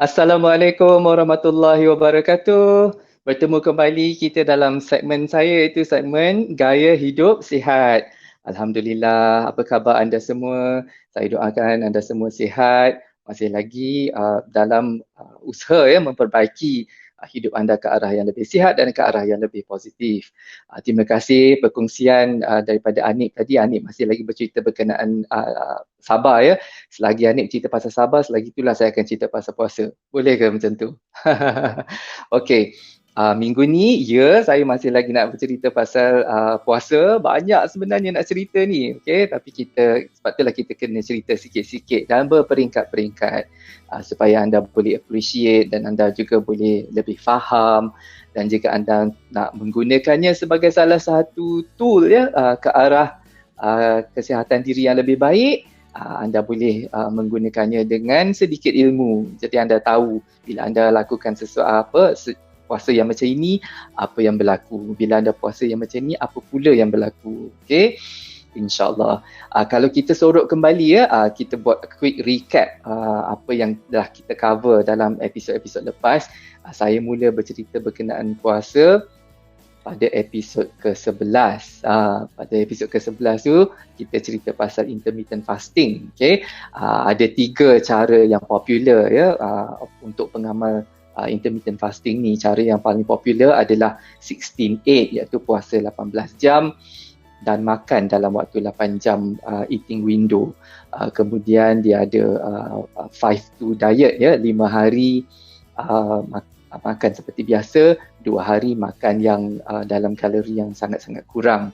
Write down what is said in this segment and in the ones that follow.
Assalamualaikum warahmatullahi wabarakatuh. Bertemu kembali kita dalam segmen saya, iaitu segmen Gaya Hidup Sihat. Alhamdulillah, apa khabar anda semua? Saya doakan anda semua sihat. Masih lagi dalam usaha memperbaiki hidup anda ke arah yang lebih sihat dan ke arah yang lebih positif. Terima kasih perkongsian daripada Anik tadi. Anik masih lagi bercerita berkenaan sabar ya. Selagi Anik cerita pasal sabar, selagi itulah saya akan cerita pasal puasa. Boleh ke macam tu? Okey. Minggu ni, ya, saya masih lagi nak bercerita pasal puasa. Banyak sebenarnya nak cerita ni. Okay? Tapi sebab itulah kita kena cerita sikit-sikit dan berperingkat-peringkat supaya anda boleh appreciate dan anda juga boleh lebih faham, dan jika anda nak menggunakannya sebagai salah satu tool ya ke arah kesihatan diri yang lebih baik, anda boleh menggunakannya dengan sedikit ilmu. Jadi anda tahu bila anda lakukan sesuatu puasa yang macam ini, apa yang berlaku. Bila anda puasa yang macam ini, apa pula yang berlaku. Okay? InsyaAllah. Kalau kita sorok kembali kita buat quick recap apa yang dah kita cover dalam episod-episod lepas. Saya mula bercerita berkenaan puasa pada episod ke-11. Pada episod ke-11 tu kita cerita pasal intermittent fasting. Okay? Ada 3 cara yang popular ya untuk pengamal intermittent fasting ni. Cara yang paling popular adalah 16-8, iaitu puasa 18 jam dan makan dalam waktu 8 jam eating window. Kemudian dia ada 5-2 diet ya, 5 hari makan seperti biasa, 2 hari makan yang dalam kalori yang sangat-sangat kurang.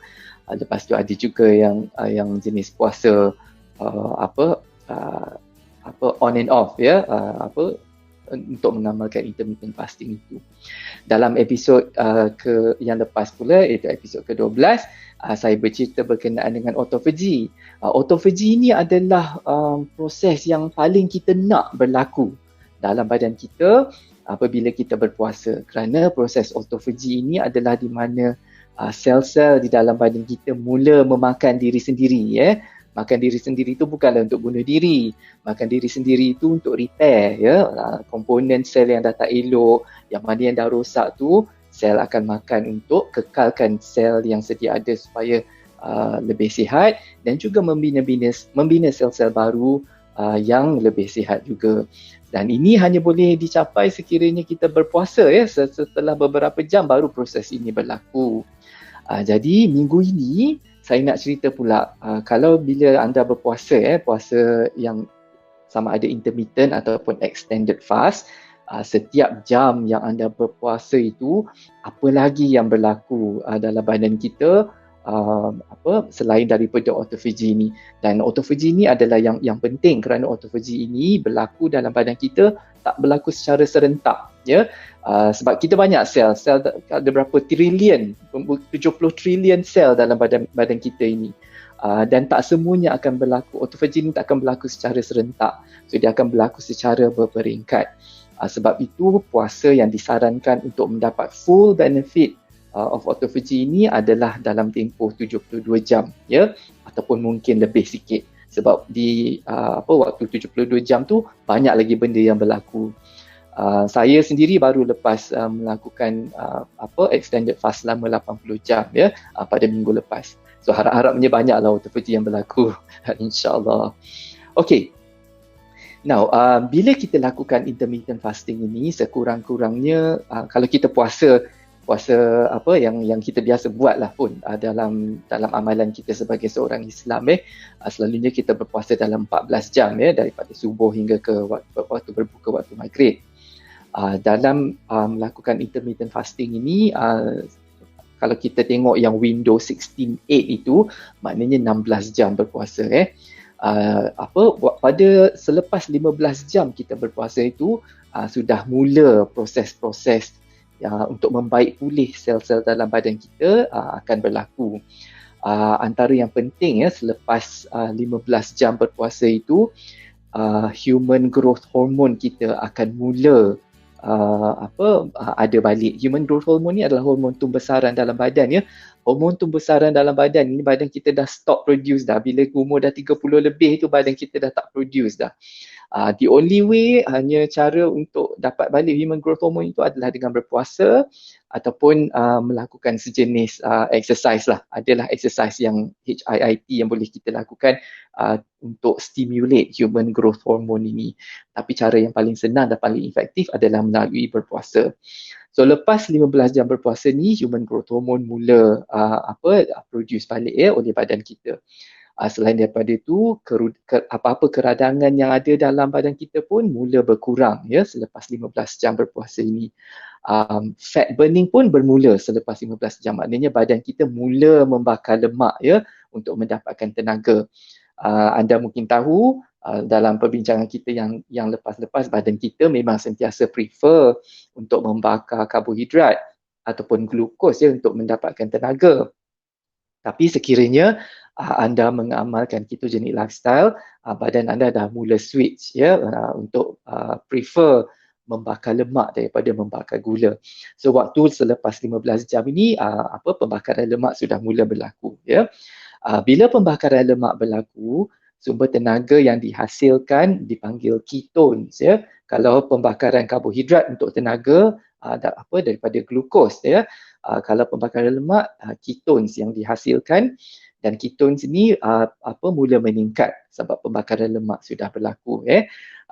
Lepas tu ada juga yang jenis puasa on and off ya, untuk mengamalkan intermittent fasting itu. Dalam episod yang lepas pula, iaitu episod ke-12, saya bercerita berkenaan dengan autophagy. Autophagy ini adalah proses yang paling kita nak berlaku dalam badan kita apabila kita berpuasa, kerana proses autophagy ini adalah di mana sel-sel di dalam badan kita mula memakan diri sendiri ya. Makan diri sendiri itu bukanlah untuk bunuh diri. Makan diri sendiri itu untuk repair ya. Komponen sel yang dah tak elok, yang mana yang dah rosak tu, sel akan makan untuk kekalkan sel yang sedia ada supaya lebih sihat, dan juga membina sel-sel baru yang lebih sihat juga. Dan ini hanya boleh dicapai sekiranya kita berpuasa ya. Setelah beberapa jam baru proses ini berlaku. Jadi minggu ini saya nak cerita pula kalau bila anda berpuasa puasa yang sama ada intermittent ataupun extended fast, setiap jam yang anda berpuasa itu, apa lagi yang berlaku dalam badan kita selain daripada autophagy ini. Dan autophagy ini adalah yang penting, kerana autophagy ini berlaku dalam badan kita, tak berlaku secara serentak ya. Sebab kita banyak sel ada berapa trilion, 70 trilion sel dalam badan kita ini. Dan tak semuanya akan berlaku, autophagy ini tak akan berlaku secara serentak. So dia akan berlaku secara berperingkat. Sebab itu puasa yang disarankan untuk mendapat full benefit of autophagy ini adalah dalam tempoh 72 jam ya, ataupun mungkin lebih sikit. Sebab di waktu 72 jam tu banyak lagi benda yang berlaku. Saya sendiri baru lepas melakukan extended fast selama 80 jam ya pada minggu lepas. So harap-harapnya banyaklah autophagy yang berlaku insya-Allah. Okey. Now, bila kita lakukan intermittent fasting ini, sekurang-kurangnya kalau kita puasa yang kita biasa buatlah pun dalam amalan kita sebagai seorang Islam selalunya kita berpuasa dalam 14 jam ya, daripada subuh hingga ke waktu berbuka, waktu maghrib. Dalam melakukan intermittent fasting ini, kalau kita tengok yang window 16-8 itu, maknanya 16 jam berpuasa pada selepas 15 jam kita berpuasa itu sudah mula proses-proses untuk membaik pulih sel-sel dalam badan kita akan berlaku. Antara yang penting selepas 15 jam berpuasa itu, human growth hormone kita akan mula ada balik. Human growth hormone ni adalah hormon tumbesaran dalam badan ya. Hormon tumbesaran dalam badan ni, badan kita dah stop produce dah. Bila umur dah 30 lebih tu badan kita dah tak produce dah. The only way, hanya cara untuk dapat balik human growth hormone itu adalah dengan berpuasa ataupun melakukan sejenis exercise lah. Adalah exercise yang HIIT yang boleh kita lakukan untuk stimulate human growth hormone ini. Tapi cara yang paling senang dan paling efektif adalah melalui berpuasa. So lepas 15 jam berpuasa ni, human growth hormone mula produce balik oleh badan kita. Selain daripada itu, apa-apa keradangan yang ada dalam badan kita pun mula berkurang selepas 15 jam berpuasa ini. Fat burning pun bermula selepas 15 jam. Maknanya badan kita mula membakar lemak untuk mendapatkan tenaga. Anda mungkin tahu dalam perbincangan kita yang lepas-lepas, badan kita memang sentiasa prefer untuk membakar karbohidrat ataupun glukos untuk mendapatkan tenaga. Tapi sekiranya anda mengamalkan ketogenic lifestyle, badan anda dah mula switch untuk prefer membakar lemak daripada membakar gula. So waktu selepas 15 jam ini pembakaran lemak sudah mula berlaku Bila pembakaran lemak berlaku, sumber tenaga yang dihasilkan dipanggil ketones Kalau pembakaran karbohidrat untuk tenaga daripada glukos kalau pembakaran lemak, ketones yang dihasilkan, dan ketones ini mula meningkat sebab pembakaran lemak sudah berlaku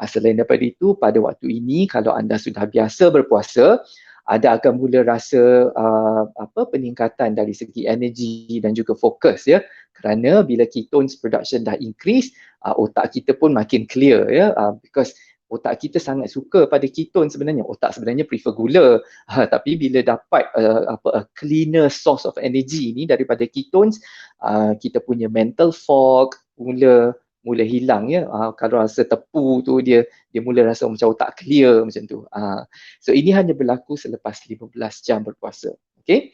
Selain daripada itu, pada waktu ini kalau anda sudah biasa berpuasa, anda akan mula rasa peningkatan dari segi energi dan juga fokus kerana bila ketones production dah increase, otak kita pun makin clear because otak kita sangat suka pada ketone sebenarnya. Otak sebenarnya prefer gula. Tapi bila dapat a cleaner source of energy ni daripada ketones, kita punya mental fog mula hilang Kalau rasa tepu tu dia mula rasa macam otak clear macam tu. So ini hanya berlaku selepas 15 jam berpuasa. Okay?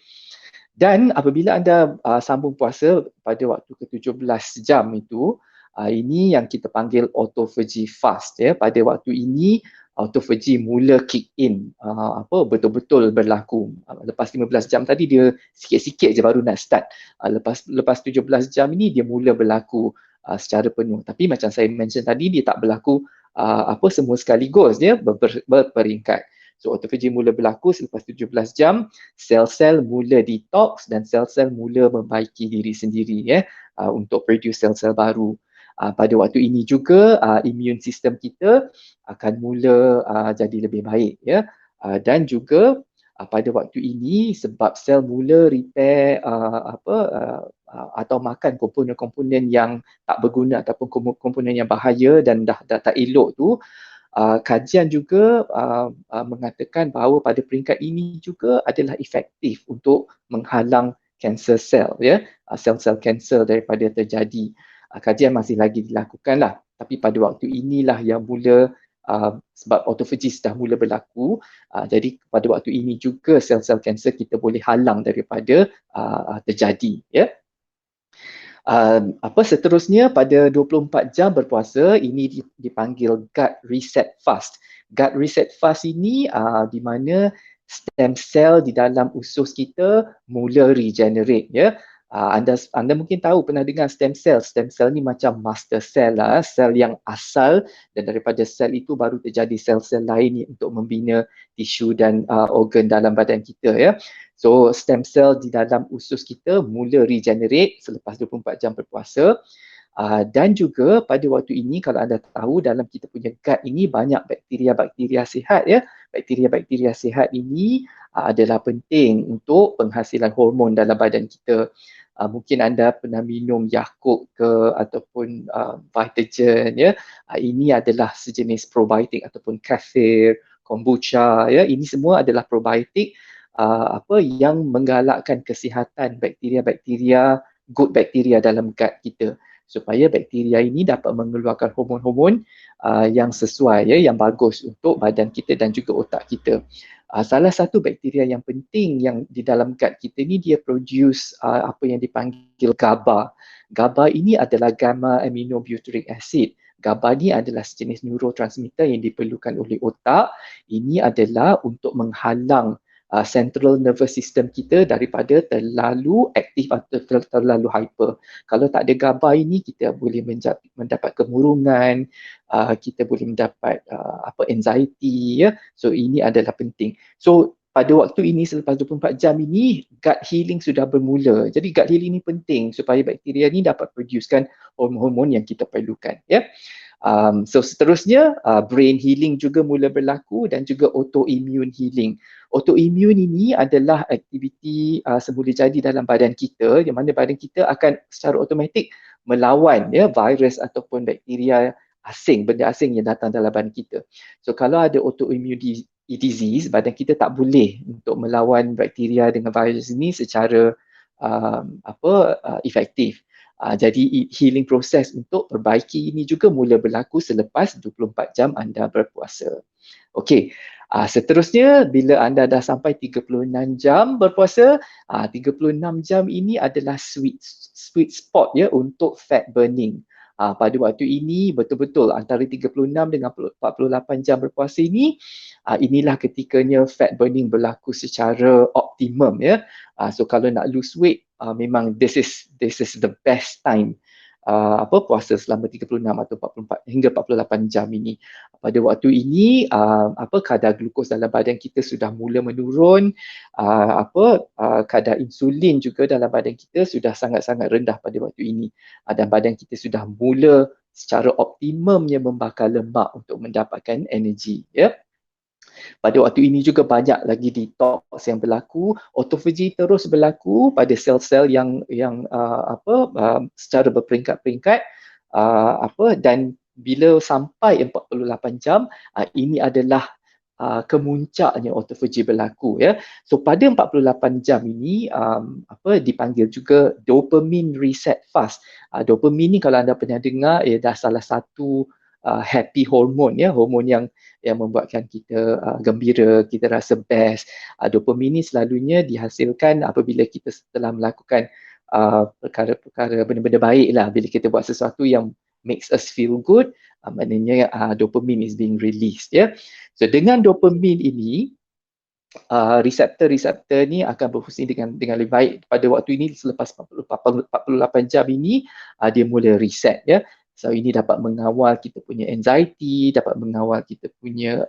Dan apabila anda sambung puasa pada waktu ke-17 jam itu, ini yang kita panggil autophagy fast Pada waktu ini autophagy mula kick in, betul-betul berlaku. Lepas 15 jam tadi dia sikit-sikit je baru nak start. Lepas 17 jam ini dia mula berlaku secara penuh. Tapi macam saya mention tadi, dia tak berlaku semua sekaligus, dia berperingkat. So autophagy mula berlaku selepas 17 jam, sel-sel mula detox dan sel-sel mula membaiki diri sendiri untuk produce sel-sel baru. Pada waktu ini juga immune system kita akan mula jadi lebih baik dan juga pada waktu ini sebab sel mula repair atau makan komponen-komponen yang tak berguna ataupun komponen yang bahaya dan dah tak elok tu, kajian juga mengatakan bahawa pada peringkat ini juga adalah efektif untuk menghalang kanser sel sel-sel kanser daripada terjadi. Kajian masih lagi dilakukan lah, tapi pada waktu inilah yang mula sebab autophagy dah mula berlaku, jadi pada waktu ini juga sel-sel kanser kita boleh halang daripada terjadi Seterusnya pada 24 jam berpuasa, ini dipanggil gut reset fast. Gut reset fast ini di mana stem cell di dalam usus kita mula regenerate Anda mungkin tahu, pernah dengar stem cell. Stem cell ni macam master cell sel yang asal, dan daripada sel itu baru terjadi sel-sel lain untuk membina tisu dan organ dalam badan kita So stem cell di dalam usus kita mula regenerate selepas 24 jam berpuasa. Dan juga pada waktu ini, kalau anda tahu, dalam kita punya gut ini banyak bakteria-bakteria sihat Bakteria-bakteria sihat ini adalah penting untuk penghasilan hormon dalam badan kita. Mungkin anda pernah minum Yakult ke ataupun Vitagen ini adalah sejenis probiotik ataupun kefir, kombucha ini semua adalah probiotik yang menggalakkan kesihatan bakteria-bakteria, good bakteria dalam gut kita, supaya bakteria ini dapat mengeluarkan hormon-hormon yang sesuai yang bagus untuk badan kita dan juga otak kita. Salah satu bakteria yang penting yang di dalam gut kita ni, dia produce apa yang dipanggil GABA. GABA ini adalah gamma aminobutyric acid. GABA ni adalah sejenis neurotransmitter yang diperlukan oleh otak. Ini adalah untuk menghalang central nervous system kita daripada terlalu aktif atau terlalu hyper. Kalau tak ada GABA ini, kita boleh mendapat kemurungan, kita boleh mendapat anxiety, ya. So ini adalah penting. So pada waktu ini selepas 24 jam ini gut healing sudah bermula. Jadi gut healing ini penting supaya bakteria ni dapat producekan hormon-hormon yang kita perlukan, ya. So seterusnya brain healing juga mula berlaku dan juga autoimmune healing. Autoimmune ini adalah aktiviti semula jadi dalam badan kita, di mana badan kita akan secara automatik melawan, ya, virus ataupun bakteria asing, benda asing yang datang dalam badan kita. So kalau ada autoimmune disease, badan kita tak boleh untuk melawan bakteria dengan virus ini secara efektif. Jadi healing proses untuk perbaiki ini juga mula berlaku selepas 24 jam anda berpuasa. Okey, seterusnya bila anda dah sampai 36 jam berpuasa, 36 jam ini adalah sweet spot, ya, untuk fat burning. Pada waktu ini betul-betul antara 36 dengan 48 jam berpuasa ini, inilah ketikanya fat burning berlaku secara optimum, ya. So kalau nak lose weight, memang this is the best time puasa selama 36 atau 44 hingga 48 jam ini. Pada waktu ini kadar glukos dalam badan kita sudah mula menurun, kadar insulin juga dalam badan kita sudah sangat-sangat rendah pada waktu ini, dan badan kita sudah mula secara optimumnya membakar lemak untuk mendapatkan energi, ya. Pada waktu ini juga banyak lagi detox yang berlaku, autophagy terus berlaku pada sel-sel yang secara berperingkat-peringkat, dan bila sampai 48 jam, ini adalah kemuncaknya autophagy berlaku, ya. So pada 48 jam ini dipanggil juga dopamine reset fast. Dopamine ni kalau anda pernah dengar, dah salah satu happy hormone, ya, hormon yang membuatkan kita gembira, kita rasa best. Dopamine ni selalunya dihasilkan apabila kita setelah melakukan perkara-perkara, benda-benda baik lah. Bila kita buat sesuatu yang makes us feel good, maknanya dopamine is being released, ya. So dengan dopamine ini, reseptor-reseptor ni akan berfungsi dengan lebih baik pada waktu ini. Selepas 48 jam ini, dia mula reset, ya. So ini dapat mengawal kita punya anxiety, dapat mengawal kita punya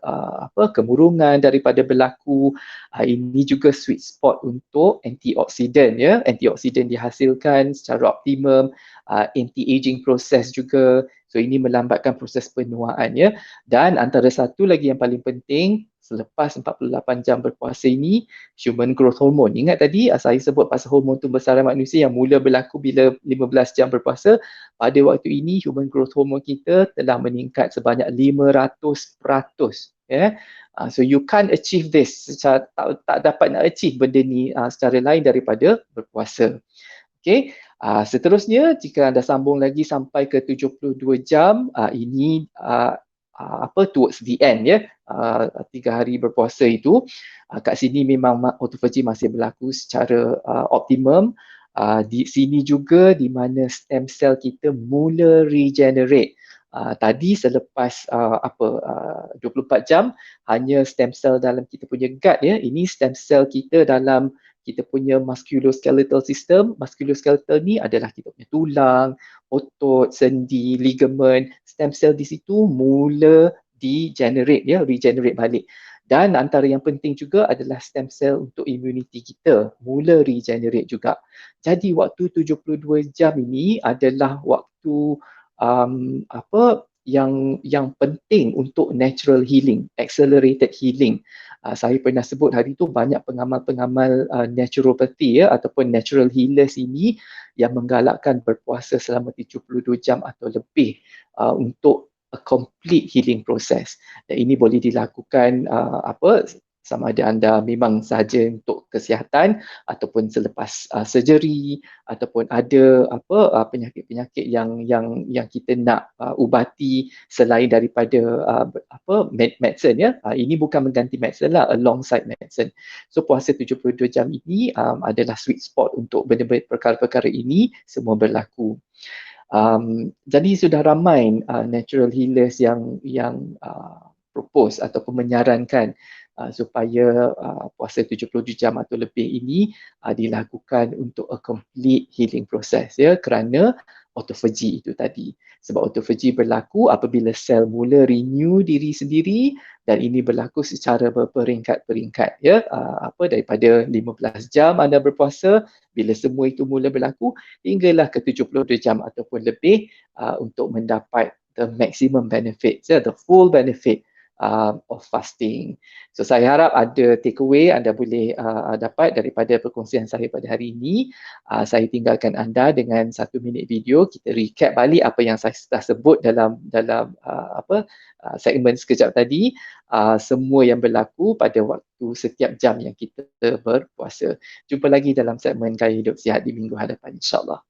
kemurungan daripada berlaku. Ini juga sweet spot untuk antioksidan, ya. Antioksidan dihasilkan secara optimum, anti-aging proses juga. So ini melambatkan proses penuaan, ya. Dan antara satu lagi yang paling penting, selepas 48 jam berpuasa ini, human growth hormone. Ingat tadi saya sebut pasal hormon tumbuh-besar manusia yang mula berlaku bila 15 jam berpuasa. Pada waktu ini human growth hormone kita telah meningkat sebanyak 500%, ya. So you can't achieve this secara, tak dapat nak achieve benda ni secara lain daripada berpuasa. Okay. Seterusnya, jika anda sambung lagi sampai ke 72 jam, ini towards the end, ya, 3 hari berpuasa itu, kat sini memang autophagy masih berlaku secara optimum. Di sini juga di mana stem cell kita mula regenerate. Tadi selepas 24 jam hanya stem cell dalam kita punya gut, ya. Ini stem cell kita dalam kita punya musculoskeletal system. Musculoskeletal ni adalah kita punya tulang, otot, sendi, ligamen. Stem cell di situ mula regenerate balik. Dan antara yang penting juga adalah stem cell untuk immunity kita mula regenerate juga. Jadi waktu 72 jam ini adalah waktu yang penting untuk natural healing, accelerated healing. Saya pernah sebut hari itu banyak pengamal-pengamal naturopathy, ya, ataupun natural healers ini yang menggalakkan berpuasa selama 72 jam atau lebih untuk a complete healing process. Dan ini boleh dilakukan sama ada anda memang sahaja untuk kesihatan ataupun selepas surgery, ataupun ada penyakit-penyakit yang kita nak ubati selain daripada medicine, ya. Ini bukan mengganti medicine lah, alongside medicine. So puasa 72 jam ini adalah sweet spot untuk benda-benda perkara-perkara ini semua berlaku. Jadi sudah ramai natural healers yang propose ataupun menyarankan supaya puasa 72 jam atau lebih ini dilakukan untuk a complete healing process, ya, kerana autophagy itu tadi. Sebab autophagy berlaku apabila sel mula renew diri sendiri, dan ini berlaku secara berperingkat-peringkat, ya. Daripada 15 jam anda berpuasa, bila semua itu mula berlaku hinggalah ke 72 jam ataupun lebih untuk mendapat the maximum benefit, ya, the full benefit of fasting. So saya harap ada takeaway anda boleh dapat daripada perkongsian saya pada hari ini. Saya tinggalkan anda dengan 1 minit video. Kita recap balik apa yang saya dah sebut dalam segmen sekejap tadi. Semua yang berlaku pada waktu setiap jam yang kita berpuasa. Jumpa lagi dalam segmen Gaya Hidup Sihat di minggu hadapan, insyaAllah.